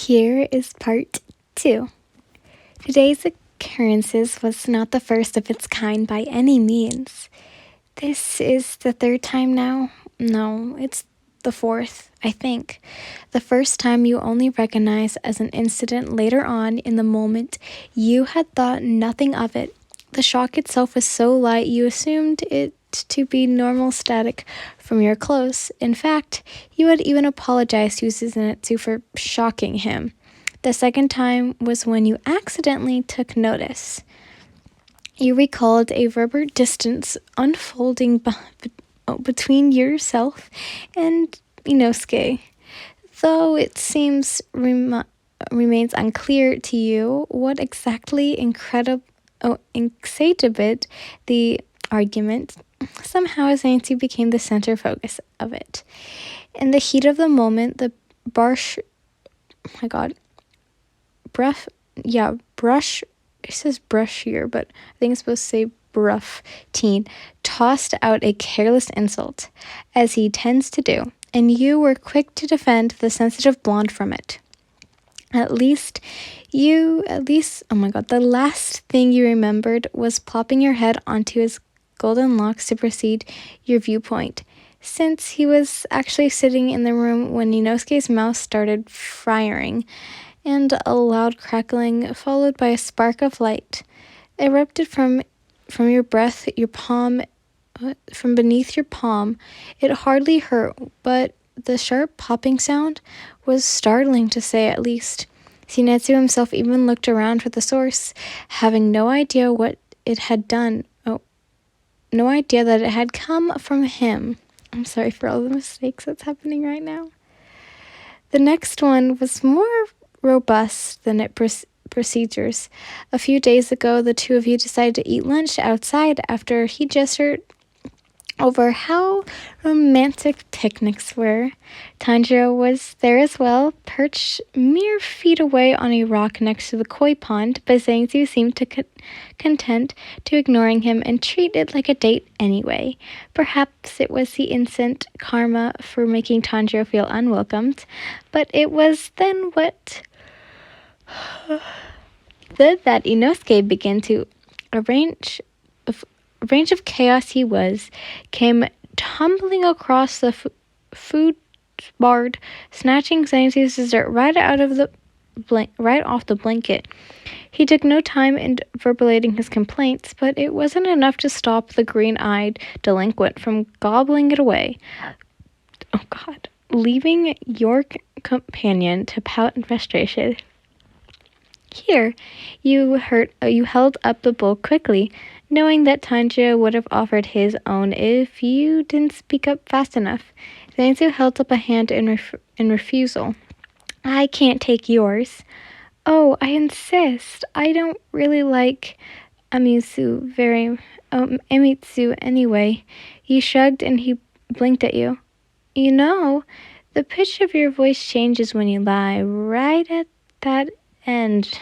Here is part 2. Today's occurrences was not the first of its kind by any means. This is the third time now. No, it's the fourth, I think. The first time you only recognize as an incident later on. In the moment, you had thought nothing of it. The shock itself was so light you assumed it to be normal static from your clothes. In fact, you had even apologized to Zenitsu for shocking him. The second time was when you accidentally took notice. You recalled a rubber distance unfolding between yourself and Inosuke, though it seems remains unclear to you what exactly excited the argument. Somehow Zenitsu became the center focus of it. In the heat of the moment, the brush, it says brush here, but I think it's supposed to say bruff teen, tossed out a careless insult, as he tends to do, and you were quick to defend the sensitive blonde from it. The last thing you remembered was plopping your head onto his golden locks to precede your viewpoint, since he was actually sitting in the room when Inosuke's mouth started firing, and a loud crackling, followed by a spark of light, erupted from your breath, from beneath your palm. It hardly hurt, but the sharp popping sound was startling, to say at least. Zenitsu himself even looked around for the source, having no idea what it had done. No idea that it had come from him. I'm sorry for all the mistakes that's happening right now. The next one was more robust than its procedures. A few days ago, the two of you decided to eat lunch outside after he gestured over how romantic picnics were. Tanjiro was there as well, perched mere feet away on a rock next to the koi pond, but Zenitsu seemed content to ignoring him and treat it like a date anyway. Perhaps it was the instant karma for making Tanjiro feel unwelcomed, but it was then that Inosuke began to arrange of chaos came tumbling across the food board, snatching Zenitsu's dessert right off the blanket. He took no time in verbalizing his complaints, but it wasn't enough to stop the green-eyed delinquent from gobbling it away. Oh God! Leaving your companion to pout in frustration. Here, you held up the bowl quickly, knowing that Tanjiro would have offered his own if you didn't speak up fast enough. Zenitsu held up a hand in refusal. I can't take yours. Oh, I insist. I don't really like Amitsu anyway. He shrugged and he blinked at you. You know, the pitch of your voice changes when you lie, right at that end.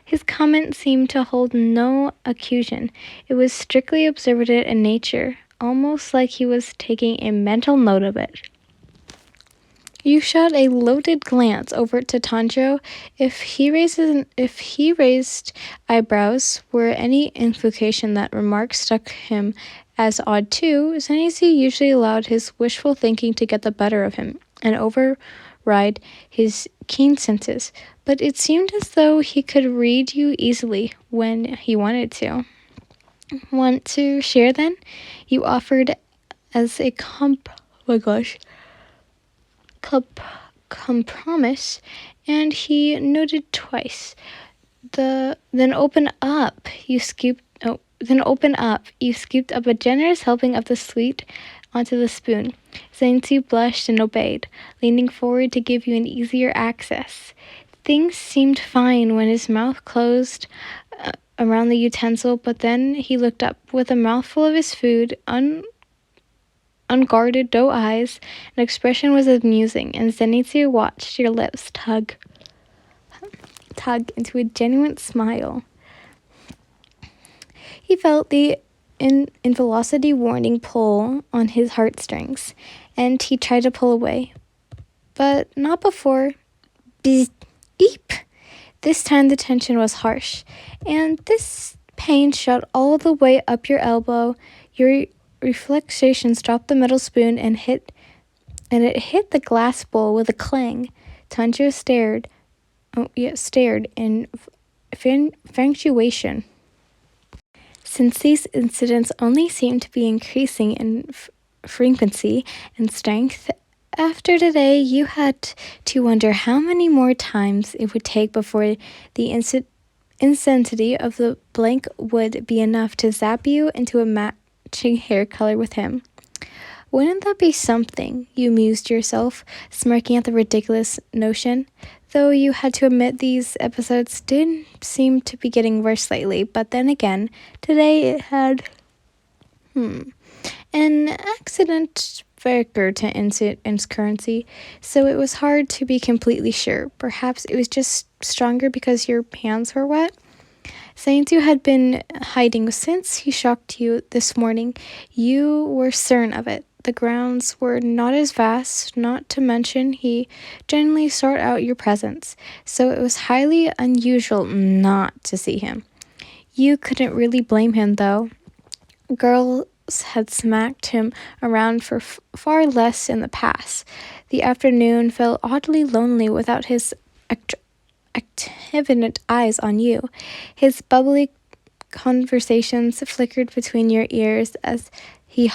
His comment seemed to hold no accusation. It was strictly observant in nature, almost like he was taking a mental note of it. You shot a loaded glance over to Tanjiro. If he raised eyebrows, were any implication that remark struck him as odd too, Zenitsu usually allowed his wishful thinking to get the better of him and override his keen senses, but it seemed as though he could read you easily when he wanted to. Want to share then? You offered as a compromise, and he nodded twice. Then open up. You scooped up a generous helping of the sweet onto the spoon. Zenitsu blushed and obeyed, leaning forward to give you an easier access. Things seemed fine when his mouth closed around the utensil, but then he looked up with a mouthful of his food, unguarded doe eyes. An expression was amusing, and Zenitsu watched your lips tug into a genuine smile. He felt the velocity warning pull on his heartstrings, and he tried to pull away, but not before. Bzz. Eep! This time the tension was harsh, and this pain shot all the way up your elbow. Your reflexations dropped the metal spoon and it hit the glass bowl with a clang. Tanjiro stared in infatuation. Since these incidents only seemed to be increasing in frequency and strength, after today you had to wonder how many more times it would take before the intensity of the blank would be enough to zap you into a matching hair color with him. Wouldn't that be something? You mused yourself, smirking at the ridiculous notion. Though you had to admit these episodes did seem to be getting worse lately, but then again, today it had an accident factor to its currency, so it was hard to be completely sure. Perhaps it was just stronger because your hands were wet? Zenitsu had been hiding since he shocked you this morning. You were certain of it. The grounds were not as vast, not to mention he generally sought out your presence, so it was highly unusual not to see him. You couldn't really blame him, though. Girls had smacked him around for far less in the past. The afternoon felt oddly lonely without his activant eyes on you. His bubbly conversations flickered between your ears as he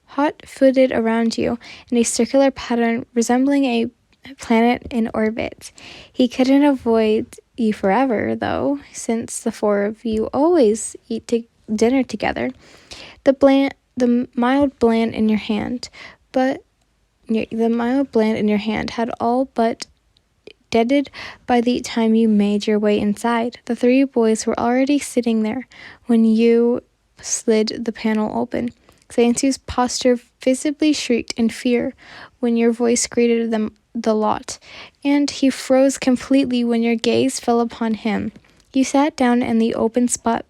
hot-footed around you in a circular pattern resembling a planet in orbit. He couldn't avoid you forever, though, since the four of you always eat dinner together. The mild bland in your hand had all but deaded by the time you made your way inside. The three boys were already sitting there when you slid the panel open. Zenitsu's posture visibly shrieked in fear when your voice greeted the lot, and he froze completely when your gaze fell upon him. You sat down in the open spot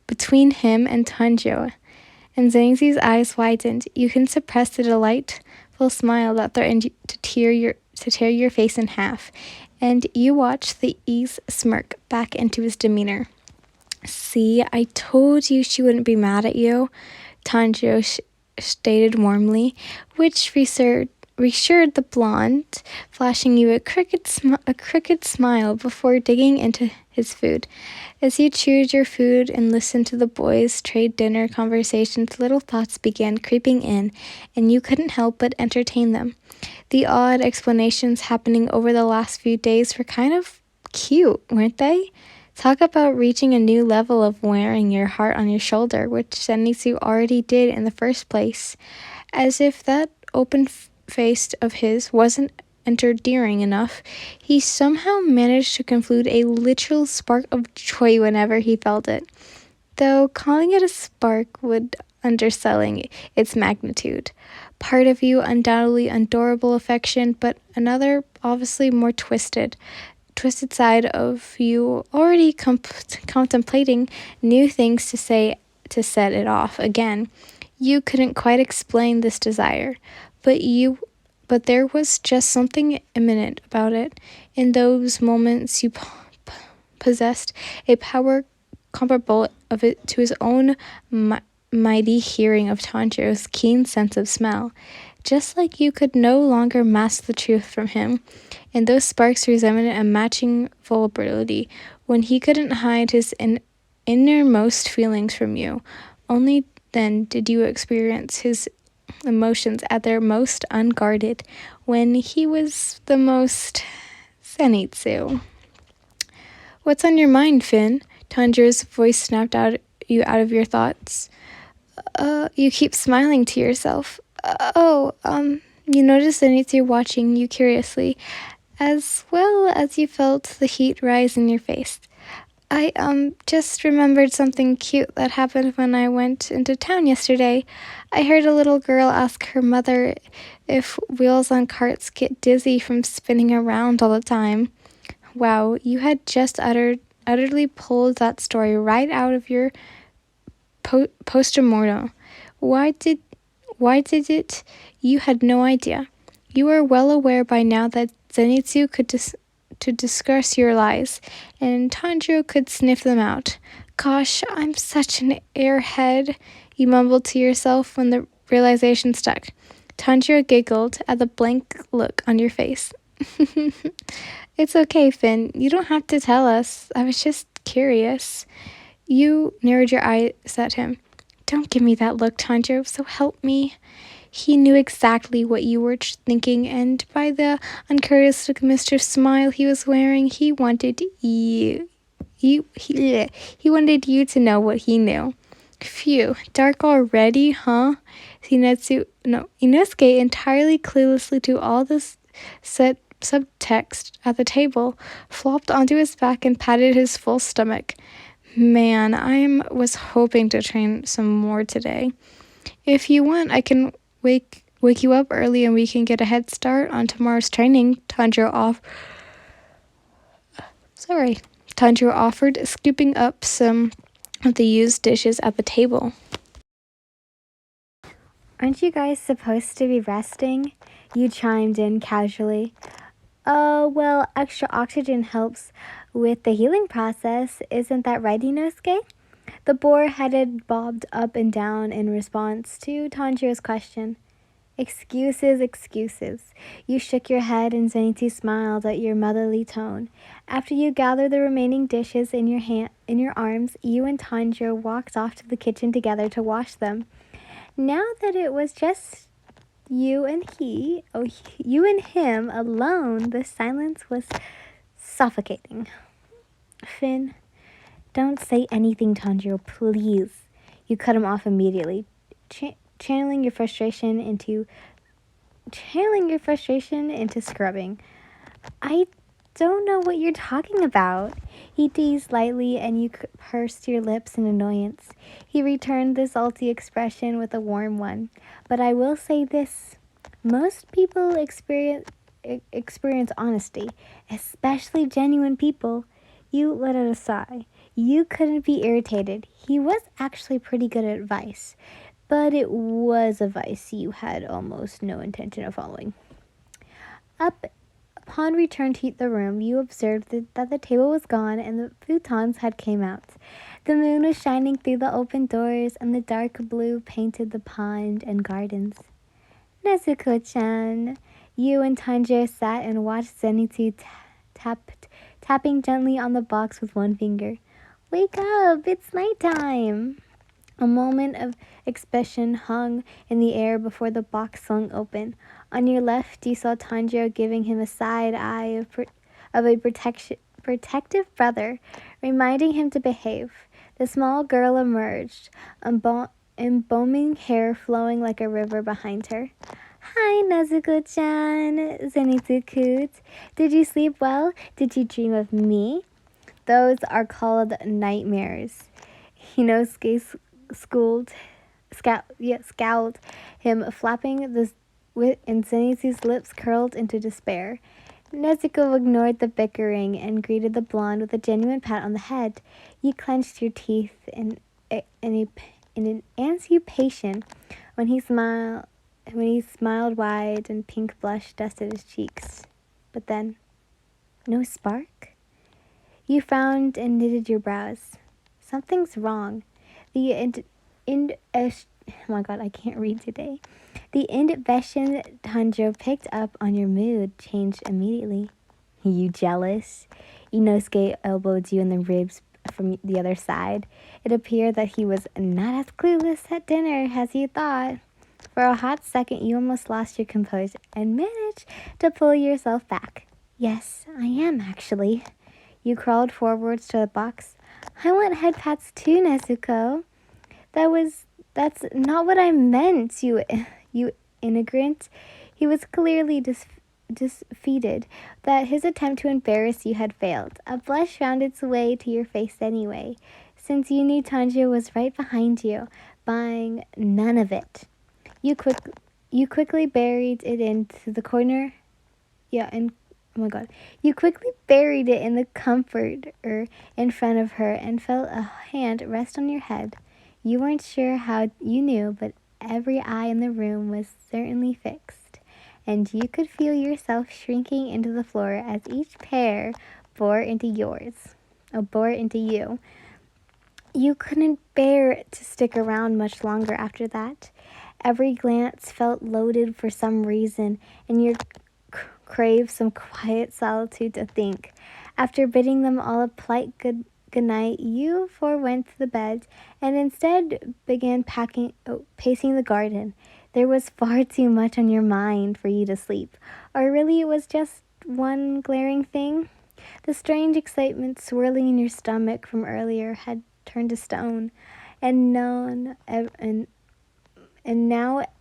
between him and Tanjiro, and Zenitsu's eyes widened. You couldn't suppress the delightful smile that threatened to tear your face in half, and you watched the ease smirk back into his demeanor. See, I told you she wouldn't be mad at you, Tanjiro stated warmly, which reassured the blonde, flashing you a crooked smile before digging into his food. As you chewed your food and listened to the boys trade dinner conversations, little thoughts began creeping in, and you couldn't help but entertain them. The odd explanations happening over the last few days were kind of cute, weren't they? Talk about reaching a new level of wearing your heart on your shoulder, which Zenitsu already did in the first place. As if that open face of his wasn't endearing enough, he somehow managed to conclude a literal spark of joy whenever he felt it. Though calling it a spark would underselling its magnitude. Part of you undoubtedly adorable affection, but another obviously more twisted side of you already contemplating new things to say to set it off again. You couldn't quite explain this desire, but there was just something imminent about it. In those moments you possessed a power comparable of it to his own mighty hearing of Tanjiro's keen sense of smell. Just like you could no longer mask the truth from him, and those sparks resembled a matching vulnerability when he couldn't hide his innermost feelings from you. Only then did you experience his emotions at their most unguarded, when he was the most Zenitsu. What's on your mind, Finn? Tanjiro's voice snapped you out of your thoughts. You keep smiling to yourself. You noticed Zenitsu watching you curiously, as well as you felt the heat rise in your face. I, just remembered something cute that happened when I went into town yesterday. I heard a little girl ask her mother if wheels on carts get dizzy from spinning around all the time. Wow, you had just utterly pulled that story right out of your post-mortem. Why did it? You had no idea. You were well aware by now that Zenitsu could to discuss your lies, and Tanjiro could sniff them out. Gosh, I'm such an airhead, you mumbled to yourself when the realization stuck. Tanjiro giggled at the blank look on your face. It's okay, Finn. You don't have to tell us. I was just curious. You narrowed your eyes at him. Don't give me that look, Tanjiro, so help me. He knew exactly what you were thinking, and by the uncharacteristic smile he was wearing, he wanted he wanted you to know what he knew. Phew, dark already, huh? Inosuke, entirely cluelessly to all this subtext at the table, flopped onto his back and patted his full stomach. Man, was hoping to train some more today. If you want, I can wake you up early and we can get a head start on tomorrow's training, Tanjiro offered, scooping up some of the used dishes at the table. Aren't you guys supposed to be resting? You chimed in casually. Well, extra oxygen helps with the healing process. Isn't that right, Inosuke? The boar-headed bobbed up and down in response to Tanjiro's question. Excuses, excuses. You shook your head and Zenitsu smiled at your motherly tone. After you gathered the remaining dishes in your arms, you and Tanjiro walked off to the kitchen together to wash them. Now that it was just you and him alone, the silence was suffocating. Finn, don't say anything, Tanjiro, please. You cut him off immediately, channeling your frustration into scrubbing. I don't know what you're talking about. He teased lightly, and you pursed your lips in annoyance. He returned the salty expression with a warm one. But I will say this. Most people experience honesty, especially genuine people. You let out a sigh. You couldn't be irritated. He was actually pretty good at advice, but it was advice you had almost no intention of following. Upon return to the room, you observed that the table was gone and the futons had came out. The moon was shining through the open doors, and the dark blue painted the pond and gardens. Nezuko-chan, you and Tanjiro sat and watched Zenitsu tapping gently on the box with one finger. Wake up, it's nighttime. A moment of expression hung in the air before the box swung open. On your left, you saw Tanjiro giving him a side eye of a protective brother, reminding him to behave. The small girl emerged, embalming hair flowing like a river behind her. Hi, Nezuko-chan, Zenitsu-kun. Did you sleep well? Did you dream of me? Those are called nightmares. Inosuke scowled him, flapping and Zenitsu's lips curled into despair. Nezuko ignored the bickering and greeted the blonde with a genuine pat on the head. You clenched your teeth in an anticipation when he smiled wide and pink blush dusted his cheeks. But then, no spark? You frowned and knitted your brows. Something's wrong. Oh my god, I can't read today. The intuition Tanjiro picked up on your mood changed immediately. You jealous? Inosuke elbowed you in the ribs from the other side. It appeared that he was not as clueless at dinner as you thought. For a hot second, you almost lost your composure and managed to pull yourself back. Yes, I am actually. You crawled forwards to the box. I want head pats too, Nezuko. That's not what I meant, you immigrant. He was clearly defeated that his attempt to embarrass you had failed. A blush found its way to your face anyway, since you knew Tanjiro was right behind you, buying none of it. You quickly buried it into the corner. Oh my god. You quickly buried it in the comforter in front of her and felt a hand rest on your head. You weren't sure how you knew, but every eye in the room was certainly fixed. and you could feel yourself shrinking into the floor as each pair bore into you. You couldn't bear to stick around much longer after that. Every glance felt loaded for some reason, and you craved some quiet solitude to think. After bidding them all a polite good night, you four went to the bed and instead began pacing the garden. There was far too much on your mind for you to sleep, or really it was just one glaring thing. The strange excitement swirling in your stomach from earlier had turned to stone, and now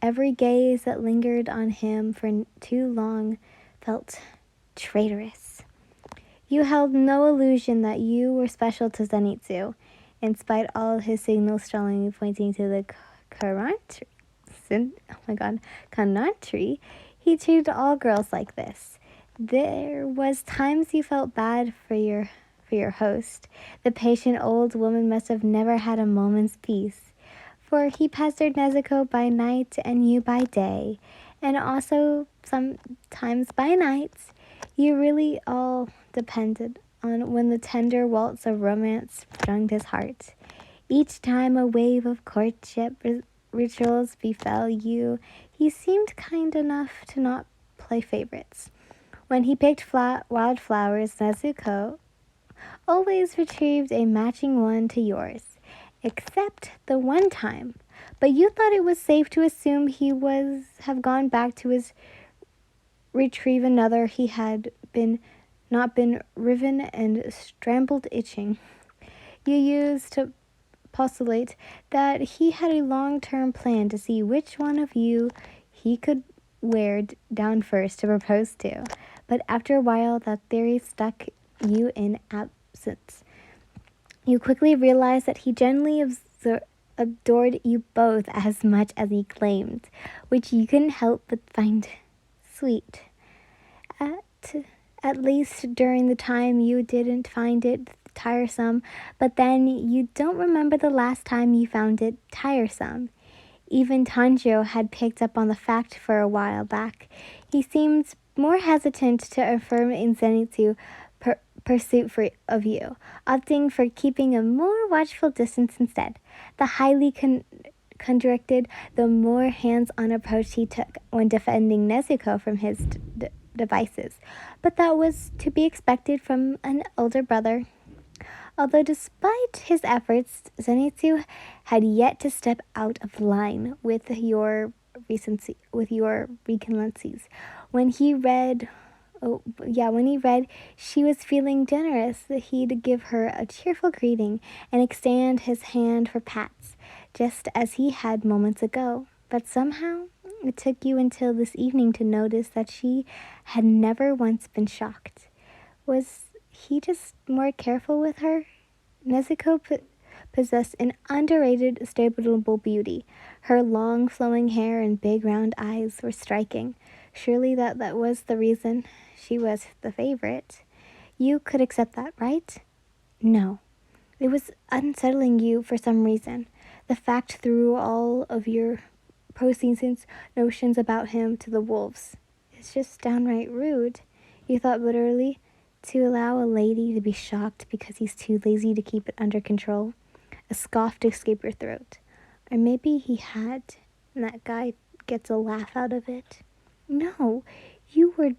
every gaze that lingered on him for too long felt traitorous. You held no illusion that you were special to Zenitsu, in spite all his signals strongly pointing to the Kanatri. He treated all girls like this. There was times you felt bad for your host. The patient old woman must have never had a moment's peace, for he pestered Nezuko by night and you by day, and also sometimes by nights. You really all depended on when the tender waltz of romance strung his heart. Each time a wave of courtship rituals befell you, he seemed kind enough to not play favorites. When he picked wildflowers, Nezuko always retrieved a matching one to yours, except the one time. But you thought it was safe to assume he have gone back to his retrieve another he had not been riven and strangled itching. You used to postulate that he had a long-term plan to see which one of you he could wear down first to propose to. But after a while, that theory stuck you in absence. You quickly realized that he genuinely adored you both as much as he claimed, which you couldn't help but find sweet. At least during the time you didn't find it tiresome, but then you don't remember the last time you found it tiresome. Even Tanjiro had picked up on the fact for a while back. He seemed more hesitant to affirm in Zenitsu pursuit of you, opting for keeping a more watchful distance instead. The highly contracted, the more hands-on approach he took when defending Nezuko from his devices. But that was to be expected from an older brother. Although despite his efforts, Zenitsu had yet to step out of line with your recencies. When he read she was feeling generous, he'd give her a cheerful greeting and extend his hand for pats, just as he had moments ago. But somehow, it took you until this evening to notice that she had never once been shocked. Was he just more careful with her? Nezuko possessed an underrated, stable beauty. Her long, flowing hair and big, round eyes were striking. Surely that was the reason she was the favorite. You could accept that, right? No. It was unsettling you for some reason. The fact threw all of your postseason's notions about him to the wolves. It's just downright rude. You thought bitterly, to allow a lady to be shocked because he's too lazy to keep it under control. A scoff to escape your throat. Or maybe he had, and that guy gets a laugh out of it. No, you were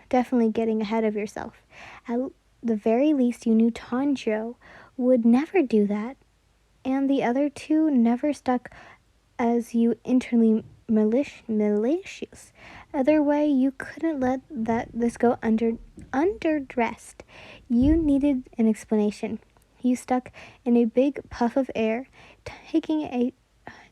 definitely getting ahead of yourself. At the very least, you knew Tanjiro would never do that, and the other two never stuck as you internally malicious. Other way, you couldn't let this go underdressed. You needed an explanation. You stuck in a big puff of air,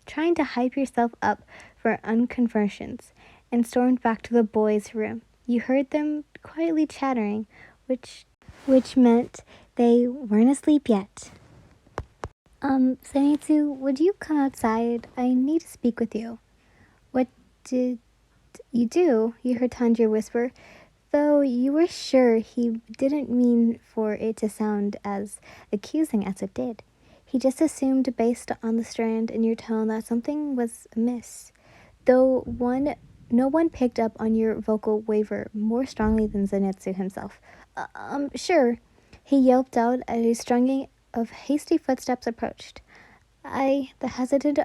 trying to hype yourself up for unconversions, and stormed back to the boys' room. You heard them quietly chattering, which meant they weren't asleep yet. Zenitsu, would you come outside? I need to speak with you. What did you do? You heard Tanjiro whisper, though you were sure he didn't mean for it to sound as accusing as it did. He just assumed, based on the strand in your tone, that something was amiss. Though one No one picked up on your vocal waver more strongly than Zenitsu himself. Sure, he yelped out as a stringing of hasty footsteps approached. The hesitant,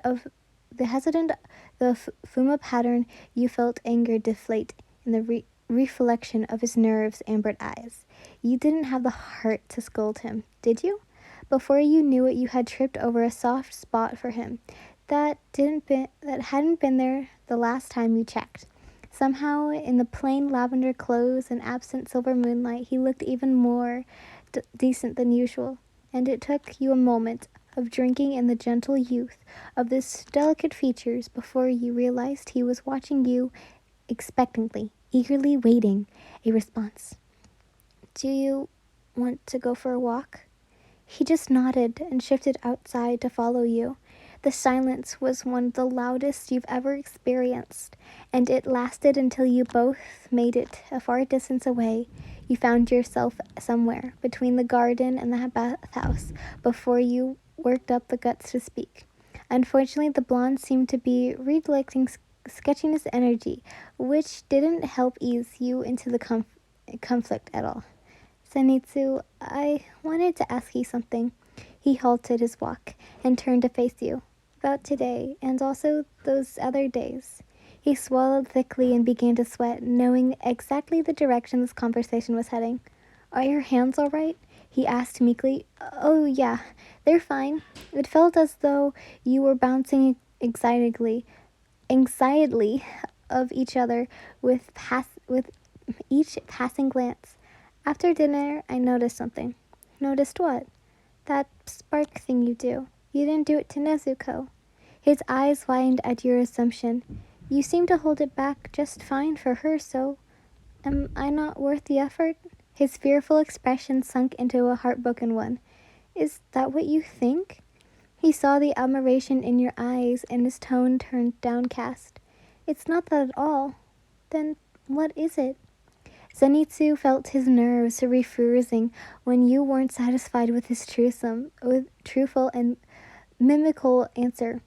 the Fuma pattern, you felt anger deflate in the reflection of his nerves ambered eyes. You didn't have the heart to scold him, did you? Before you knew it, you had tripped over a soft spot for him that hadn't been there the last time you checked. Somehow, in the plain lavender clothes and absent silver moonlight, he looked even more decent than usual, and it took you a moment of drinking in the gentle youth of his delicate features before you realized he was watching you expectantly, eagerly waiting a response. Do you want to go for a walk? He just nodded and shifted outside to follow you. The silence was one of the loudest you've ever experienced, and it lasted until you both made it a far distance away. You found yourself somewhere between the garden and the bathhouse before you worked up the guts to speak. Unfortunately, the blonde seemed to be recollecting sketchiness energy, which didn't help ease you into the conflict at all. Zenitsu, I wanted to ask you something. He halted his walk and turned to face you. About today, and also those other days. He swallowed thickly and began to sweat, knowing exactly the direction this conversation was heading. Are your hands all right? He asked meekly. Oh, yeah, they're fine. It felt as though you were bouncing excitedly of each other with each passing glance. After dinner, I noticed something. Noticed what? That spark thing you do. You didn't do it to Nezuko. His eyes widened at your assumption. You seem to hold it back just fine for her, so am I not worth the effort? His fearful expression sunk into a heartbroken one. Is that what you think? He saw the admiration in your eyes and his tone turned downcast. It's not that at all. Then what is it? Zenitsu felt his nerves refreezing when you weren't satisfied with his truthful and mimical answer.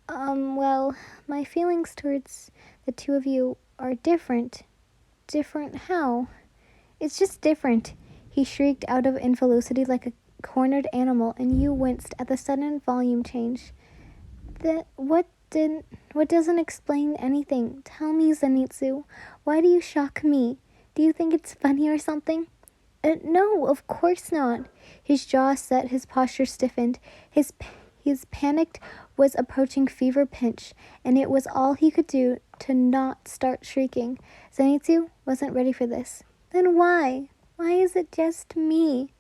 Well, my feelings towards the two of you are different. Different how? It's just different. He shrieked out of infelicity like a cornered animal, and you winced at the sudden volume change. What doesn't explain anything? Tell me, Zenitsu. Why do you shock me? Do you think it's funny or something? No, of course not. His jaw set, his posture stiffened. His panic was approaching fever pitch, and it was all he could do to not start shrieking. Zenitsu wasn't ready for this. Then why? Why is it just me?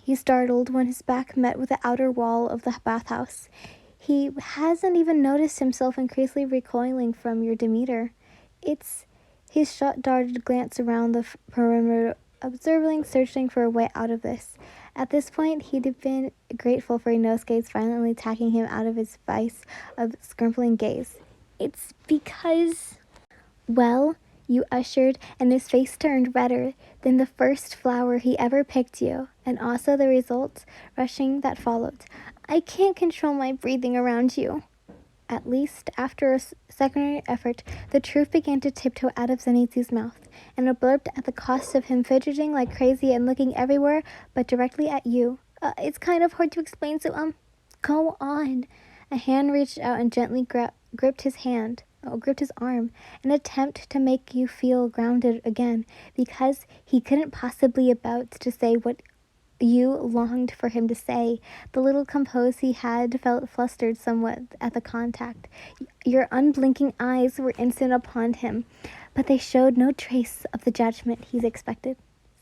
He startled when his back met with the outer wall of the bathhouse. He hasn't even noticed himself increasingly recoiling from your demeanor. It's his shot-darted glance around the perimeter, observing, searching for a way out of this. At this point, he'd been grateful for Inosuke's violently tacking him out of his vice of scrumpling gaze. It's because... Well, you ushered, and his face turned redder than the first flower he ever picked you, and also the results rushing that followed. I can't control my breathing around you. At least, after a secondary effort, the truth began to tiptoe out of Zenitsu's mouth, and it blurped at the cost of him fidgeting like crazy and looking everywhere but directly at you. It's kind of hard to explain, so, go on. A hand reached out and gently gripped his arm, an attempt to make you feel grounded again, because he couldn't possibly about to say what you longed for him to say. The little compose he had felt flustered somewhat at the contact. Your unblinking eyes were instant upon him, but they showed no trace of the judgment he's expected.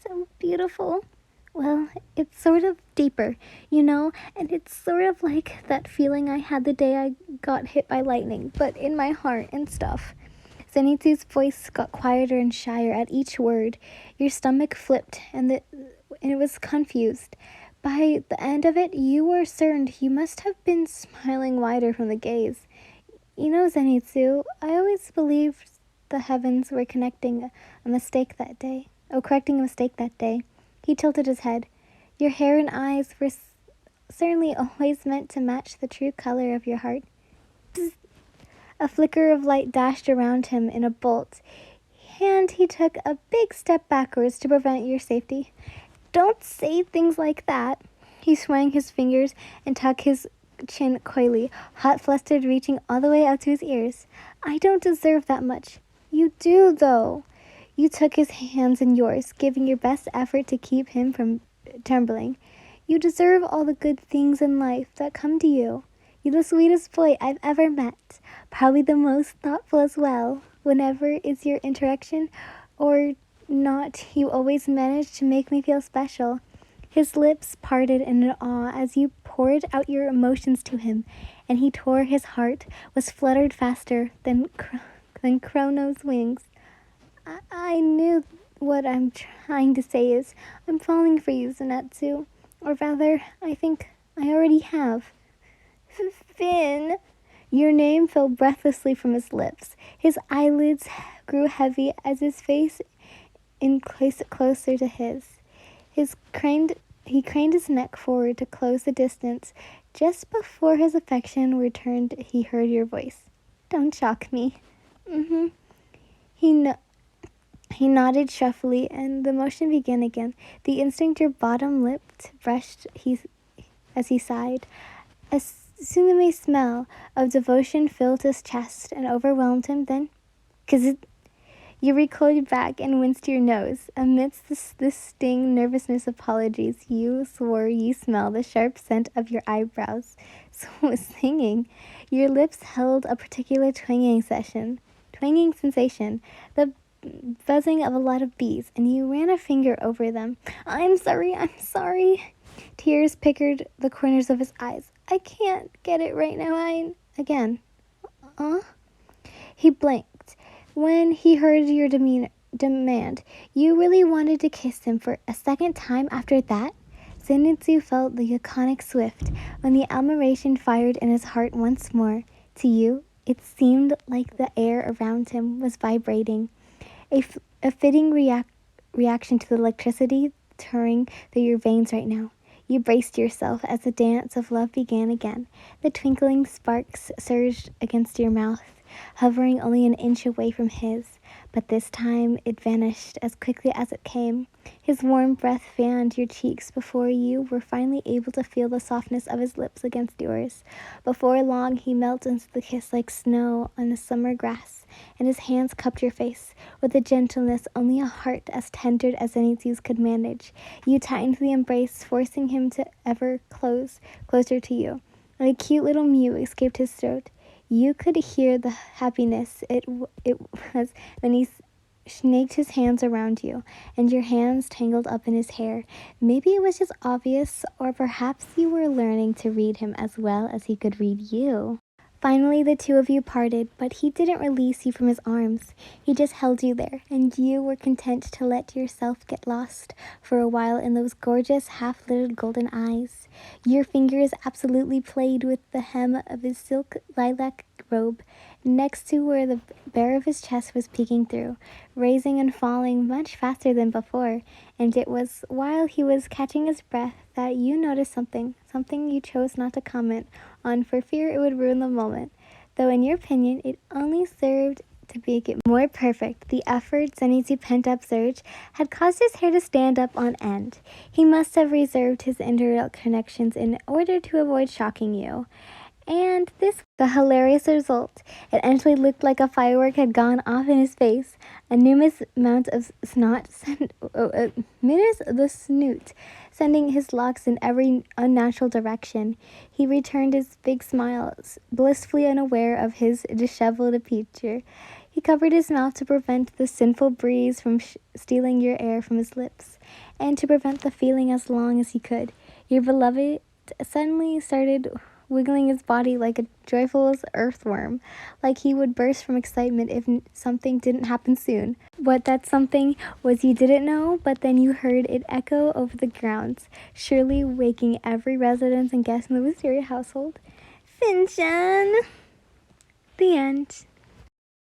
So beautiful. Well, it's sort of deeper, and it's sort of like that feeling I had the day I got hit by lightning, but in my heart and stuff. Zenitsu's voice got quieter and shyer at each word. Your stomach flipped, and it was confused. By the end of it, you were certain you must have been smiling wider from the gaze. Zenitsu, I always believed the heavens were correcting a mistake that day. He tilted his head. Your hair and eyes were certainly always meant to match the true color of your heart. A flicker of light dashed around him in a bolt, and he took a big step backwards to prevent your safety. Don't say things like that. He swung his fingers and tucked his chin coyly, hot flustered reaching all the way up to his ears. I don't deserve that much. You do, though. You took his hands in yours, giving your best effort to keep him from trembling. You deserve all the good things in life that come to you. You're the sweetest boy I've ever met. Probably the most thoughtful as well. Whenever it's your interaction or not, you always manage to make me feel special. His lips parted in awe as you poured out your emotions to him, and he tore his heart was fluttered faster than Chrono's wings. I knew what I'm trying to say is, I'm falling for you, Zenitsu. Or rather, I think I already have. Finn! Your name fell breathlessly from his lips. His eyelids grew heavy as his face increased closer to his. He craned his neck forward to close the distance. Just before his affection returned, he heard your voice. Don't shock me. Mm-hmm. He nodded shufflingly, and the motion began again. The instant your bottom lip brushed as he sighed. A tsunami smell of devotion filled his chest and overwhelmed him. Then, you recoiled back and winced your nose. Amidst this sting, nervousness, apologies, you swore you smelled the sharp scent of your eyebrows. So singing, your lips held a particular twanging sensation, the buzzing of a lot of bees, and you ran a finger over them. I'm sorry. Tears pickered the corners of his eyes. I can't get it right now, again. He blinked when he heard your demand. You really wanted to kiss him for a second time after that? Zenitsu felt the iconic swift when the admiration fired in his heart once more. To you, it seemed like the air around him was vibrating. A fitting reaction to the electricity touring through your veins right now. You braced yourself as the dance of love began again. The twinkling sparks surged against your mouth, hovering only an inch away from his. But this time it vanished as quickly as it came. His warm breath fanned your cheeks before you were finally able to feel the softness of his lips against yours. Before long, he melted into the kiss like snow on the summer grass, and his hands cupped your face with a gentleness only a heart as tender as Zenitsu's could manage. You tightened the embrace, forcing him to ever closer to you. And a cute little mew escaped his throat. You could hear the happiness it was when he snaked his hands around you, and your hands tangled up in his hair. Maybe it was just obvious, or perhaps you were learning to read him as well as he could read you. Finally, the two of you parted, but he didn't release you from his arms. He just held you there, and you were content to let yourself get lost for a while in those gorgeous, half-lit golden eyes. Your fingers absolutely played with the hem of his silk lilac robe, next to where the bare of his chest was peeking through, raising and falling much faster than before. And it was while he was catching his breath that you noticed something you chose not to comment on for fear it would ruin the moment, though in your opinion it only served to make it more perfect. The effort Zenitsu pent-up surge had caused his hair to stand up on end. He must have reserved his interconnections in order to avoid shocking you. And this was the hilarious result. It actually looked like a firework had gone off in his face. A numerous amount of snot the snoot, sending his locks in every unnatural direction. He returned his big smile, blissfully unaware of his disheveled feature. He covered his mouth to prevent the sinful breeze from stealing your air from his lips, and to prevent the feeling as long as he could. Your beloved suddenly started wiggling his body like a joyful earthworm, like he would burst from excitement if something didn't happen soon. What that something was you didn't know, but then you heard it echo over the grounds, surely waking every resident and guest in the Wisteria household. Finchan! The end.